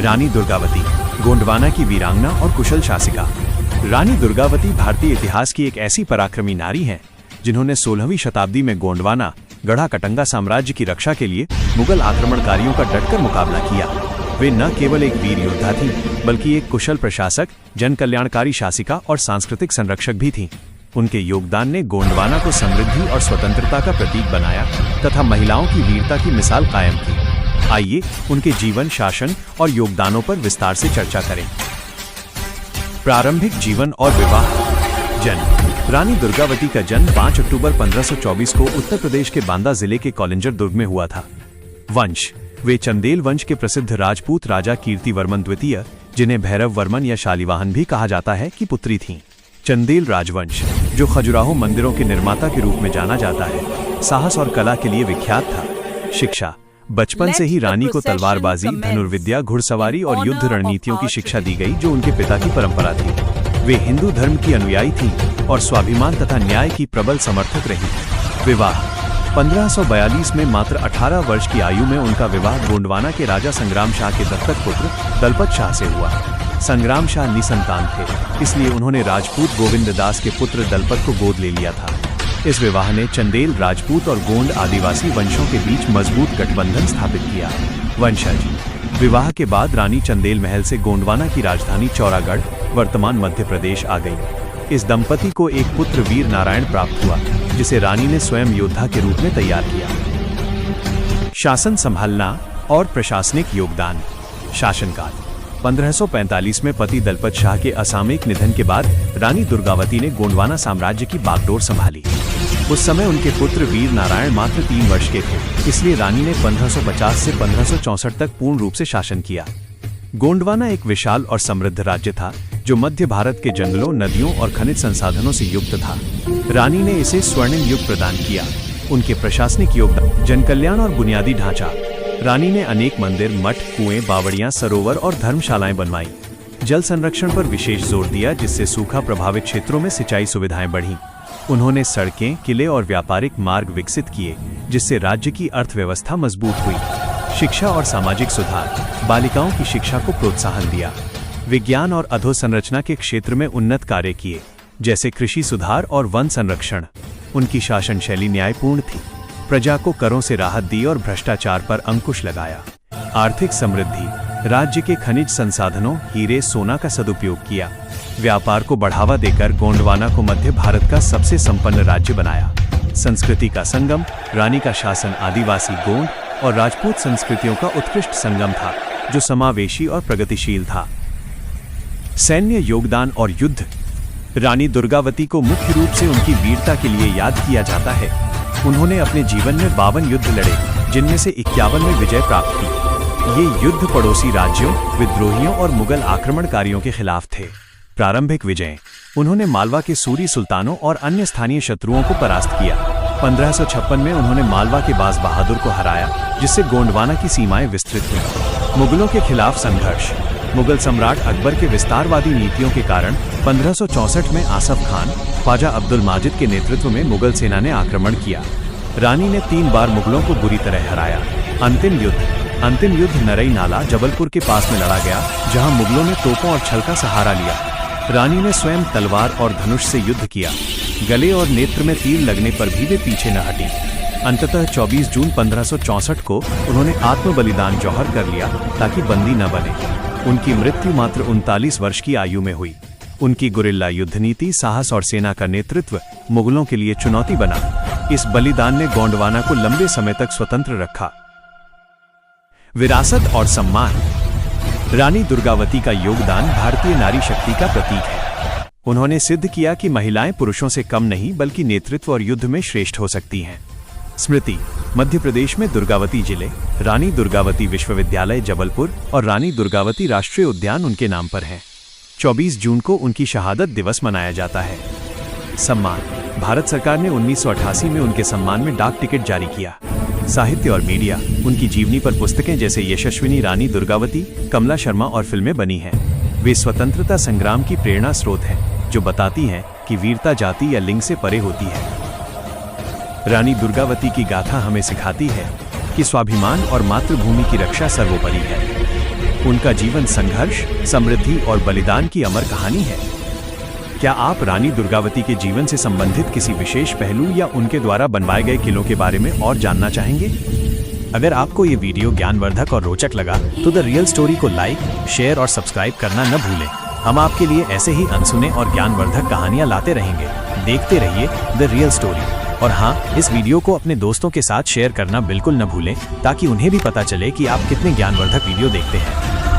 रानी दुर्गावती, गोंडवाना की वीरांगना और कुशल शासिका। रानी दुर्गावती भारतीय इतिहास की एक ऐसी पराक्रमी नारी हैं जिन्होंने 16वीं शताब्दी में गोंडवाना गढ़ा कटंगा साम्राज्य की रक्षा के लिए मुगल आक्रमणकारियों का डटकर मुकाबला किया। वे न केवल एक वीर योद्धा थीं, बल्कि एक कुशल प्रशासक, जन कल्याणकारी शासिका और सांस्कृतिक संरक्षक भी थीं। उनके योगदान ने गोंडवाना को समृद्धि और स्वतंत्रता का प्रतीक बनाया तथा महिलाओं की वीरता की मिसाल कायम की। आइए उनके जीवन, शासन और योगदानों पर विस्तार से चर्चा करें। प्रारंभिक जीवन और विवाह। जन्म। रानी दुर्गावती का जन्म 5 अक्टूबर 1524 को उत्तर प्रदेश के बांदा जिले के कौलिंजर दुर्ग में हुआ था। वंश। वे चंदेल वंश के प्रसिद्ध राजपूत राजा कीर्तिवर्मन द्वितीय, जिन्हें भैरव वर्मन या शालिवाहन भी कहा जाता है, की पुत्री थीं। चंदेल राजवंश, जो खजुराहो मंदिरों के निर्माता के रूप में जाना जाता है, साहस और कला के लिए विख्यात था। शिक्षा। बचपन से ही रानी को तलवारबाजी, धनुर्विद्या, घुड़सवारी और युद्ध रणनीतियों की शिक्षा दी गई, जो उनके पिता की परंपरा थी। वे हिंदू धर्म की अनुयायी थीं और स्वाभिमान तथा न्याय की प्रबल समर्थक रहीं। विवाह। 1542 में मात्र 18 वर्ष की आयु में उनका विवाह गोंडवाना के राजा संग्राम शाह के दत्तक पुत्र दलपत शाह से हुआ। संग्राम शाह निसंतान थे, इसलिए उन्होंने राजपूत गोविंद दास के पुत्र दलपत को गोद ले लिया था। इस विवाह ने चंदेल राजपूत और गोंड आदिवासी वंशों के बीच मजबूत गठबंधन स्थापित किया। वंशज। विवाह के बाद रानी चंदेल महल से गोंडवाना की राजधानी चौरागढ़, वर्तमान मध्य प्रदेश, आ गई। इस दंपति को एक पुत्र वीर नारायण प्राप्त हुआ, जिसे रानी ने स्वयं योद्धा के रूप में तैयार किया। शासन संभालना और प्रशासनिक योगदान। शासनकाल। 1545 में पति दलपत शाह के असामयिक निधन के बाद रानी दुर्गावती ने गोंडवाना साम्राज्य की बागडोर संभाली। उस समय उनके पुत्र वीर नारायण मात्र 3 वर्ष के थे, इसलिए रानी ने 1550 से 1564 तक पूर्ण रूप से शासन किया। गोंडवाना एक विशाल और समृद्ध राज्य था, जो मध्य भारत के जंगलों, नदियों और खनिज संसाधनों से युक्त था। रानी ने इसे स्वर्णिम युग प्रदान किया। उनके प्रशासनिक योगदान। जनकल्याण और बुनियादी ढांचा। रानी ने अनेक मंदिर, मठ, कुएं, बावड़ियां, सरोवर और धर्मशालाएं बनवाई। जल संरक्षण पर विशेष जोर दिया, जिससे सूखा प्रभावित क्षेत्रों में सिंचाई सुविधाएं बढ़ीं। उन्होंने सड़कें, किले और व्यापारिक मार्ग विकसित किए, जिससे राज्य की अर्थव्यवस्था मजबूत हुई। शिक्षा और सामाजिक सुधार। बालिकाओं की शिक्षा को प्रोत्साहन दिया। विज्ञान और अधोसंरचना के क्षेत्र में उन्नत कार्य किए, जैसे कृषि सुधार और वन संरक्षण। उनकी शासन शैली न्यायपूर्ण थी। प्रजा को करों से राहत दी और भ्रष्टाचार पर अंकुश लगाया। आर्थिक समृद्धि। राज्य के खनिज संसाधनों, हीरे, सोना का सदुपयोग किया। व्यापार को बढ़ावा देकर गोंडवाना को मध्य भारत का सबसे संपन्न राज्य बनाया। संस्कृति का संगम। रानी का शासन आदिवासी, गोंड और राजपूत संस्कृतियों का उत्कृष्ट संगम था, जो समावेशी और प्रगतिशील था। सैन्य योगदान और युद्ध। रानी दुर्गावती को मुख्य रूप से उनकी वीरता के लिए याद किया जाता है। उन्होंने अपने जीवन में 52 युद्ध लड़े, जिनमें से 51 में विजय प्राप्त की। ये युद्ध पड़ोसी राज्यों, विद्रोहियों और मुगल आक्रमणकारियों के खिलाफ थे। प्रारंभिक विजय। उन्होंने मालवा के सूरी सुल्तानों और अन्य स्थानीय शत्रुओं को परास्त किया। 1556 में उन्होंने मालवा के बाज बहादुर को हराया, जिससे गोंडवाना की सीमाएं विस्तृत हुईं। मुगलों के खिलाफ संघर्ष। मुगल सम्राट अकबर के विस्तारवादी नीतियों के कारण 1564 में आसफ खान, ख्वाजा अब्दुल माजिद के नेतृत्व में मुगल सेना ने आक्रमण किया। रानी ने 3 बार मुगलों को बुरी तरह हराया। अंतिम युद्ध नरई नाला, जबलपुर के पास में लड़ा गया, जहां मुगलों ने तोपों और छल का सहारा लिया। रानी ने स्वयं तलवार और धनुष से युद्ध किया। गले और नेत्र में तीर लगने पर भी वे पीछे न हटी। अंततः 24 जून 1564 को उन्होंने आत्म बलिदान जौहर कर लिया, ताकि बंदी न बने। उनकी मृत्यु मात्र 39 वर्ष की आयु में हुई। उनकी गुरिल्ला युद्ध नीति, साहस और सेना का नेतृत्व मुगलों के लिए चुनौती बना। इस बलिदान ने गोंडवाना को लंबे समय तक स्वतंत्र रखा। विरासत और सम्मान। रानी दुर्गावती का योगदान भारतीय नारी शक्ति का प्रतीक है। उन्होंने सिद्ध किया कि महिलाएं पुरुषों से कम नहीं, बल्कि नेतृत्व और युद्ध में श्रेष्ठ हो सकती हैं। स्मृति। मध्य प्रदेश में दुर्गावती जिले, रानी दुर्गावती विश्वविद्यालय जबलपुर और रानी दुर्गावती राष्ट्रीय उद्यान उनके नाम पर है। 24 जून को उनकी शहादत दिवस मनाया जाता है। सम्मान। भारत सरकार ने 1988 में उनके सम्मान में डाक टिकट जारी किया। साहित्य और मीडिया। उनकी जीवनी पर पुस्तकें जैसे यशस्विनी रानी दुर्गावती, कमला शर्मा और फिल्में बनी हैं। वे स्वतंत्रता संग्राम की प्रेरणा स्रोत हैं, जो बताती हैं कि वीरता जाति या लिंग से परे होती है। रानी दुर्गावती की गाथा हमें सिखाती है कि स्वाभिमान और मातृभूमि की रक्षा सर्वोपरि है। उनका जीवन संघर्ष, समृद्धि और बलिदान की अमर कहानी है। क्या आप रानी दुर्गावती के जीवन से संबंधित किसी विशेष पहलू या उनके द्वारा बनवाए गए किलों के बारे में और जानना चाहेंगे? अगर आपको ये वीडियो ज्ञानवर्धक और रोचक लगा तो द रियल स्टोरी को लाइक, शेयर और सब्सक्राइब करना न भूलें। हम आपके लिए ऐसे ही अनसुने और ज्ञानवर्धक कहानियां लाते रहेंगे। देखते रहिए द रियल स्टोरी। और हाँ, इस वीडियो को अपने दोस्तों के साथ शेयर करना बिल्कुल न भूलें ताकि उन्हें भी पता चले कि आप कितने ज्ञानवर्धक वीडियो देखते हैं।